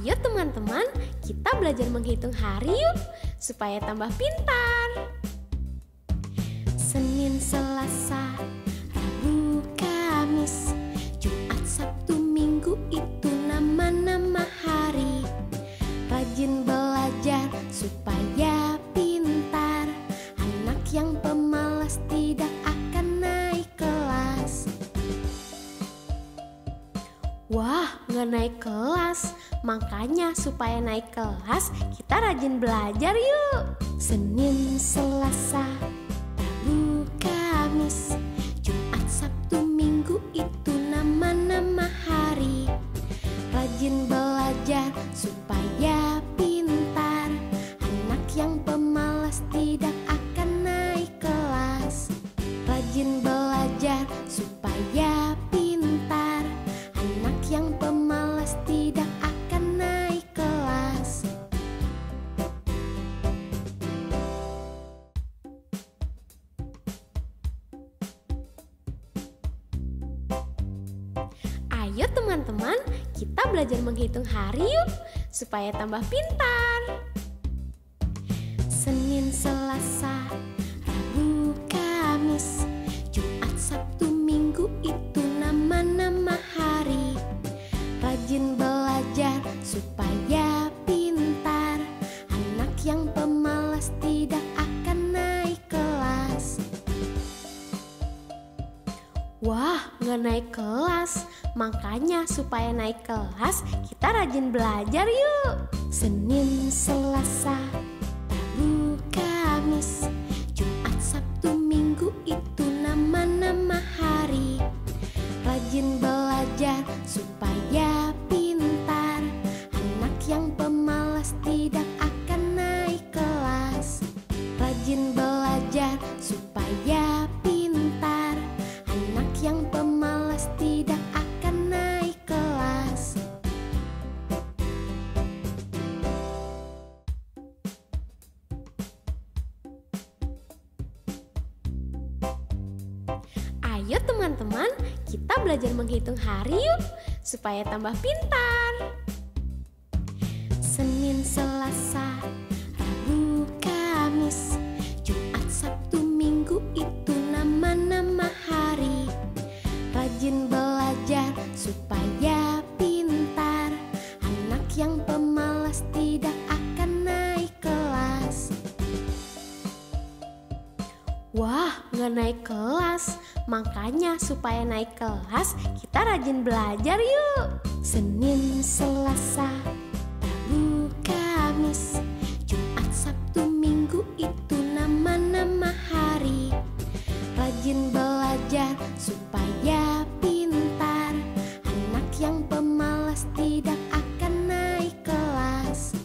Ayo teman-teman, kita belajar menghitung hari yuk, supaya tambah pintar. Senin, Selasa, Rabu, Kamis, Jumat, Sabtu, Minggu itu nama-nama hari. Rajin belajar supaya pintar. Anak yang pemalas tidak akan naik kelas. Wah, nggak naik kelas. Makanya supaya naik kelas, kita rajin belajar yuk. Senin, Selasa, Rabu, Kamis, Jumat, Sabtu, Minggu itu nama-nama hari. Rajin belajar supaya pintar. Anak yang pemalas tidak akan naik kelas. Rajin belajar supaya pintar. Anak yang pemalas tidak akan naik kelas. Ayo teman-teman, kita belajar menghitung hari yuk, supaya tambah pintar. Senin, Selasa, Rabu, Kamis, Jumat, Sabtu, Minggu itu nama-nama hari. Rajin belajar supaya pintar. Anak yang pemalas tidak akan naik kelas. Wah, nggak naik kelas. Makanya supaya naik kelas, kita rajin belajar yuk. Senin, Selasa, Rabu, Kamis, Jumat, Sabtu, Minggu itu nama-nama hari. Rajin belajar supaya pintar. Anak yang pemalas tidak akan naik kelas. Rajin belajar supaya pintar. Anak yang pemalas tidak akan naik kelas. Ayo teman-teman, kita belajar menghitung hari yuk, supaya tambah pintar. Senin, Selasa, Rabu, Kamis, Jumat, Sabtu, Minggu itu nama-nama hari. Rajin belajar supaya pintar. Anak yang pemalas tidak akan naik kelas. Wah, nggak naik kelas. Makanya supaya naik kelas, kita rajin belajar yuk. Senin, Selasa, Rabu, Kamis, Jumat, Sabtu, Minggu itu nama-nama hari. Rajin belajar supaya pintar. Anak yang pemalas tidak akan naik kelas.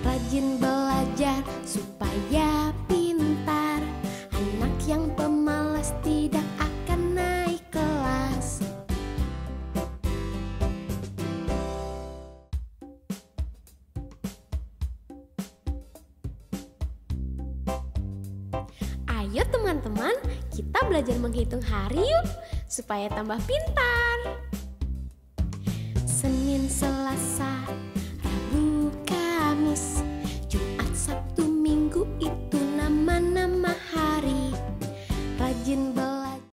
Rajin belajar supaya pintar. Anak yang pemalas tidak akan naik kelas. Ayo teman-teman, kita belajar menghitung hari yuk, supaya tambah pintar. Senin, Selasa,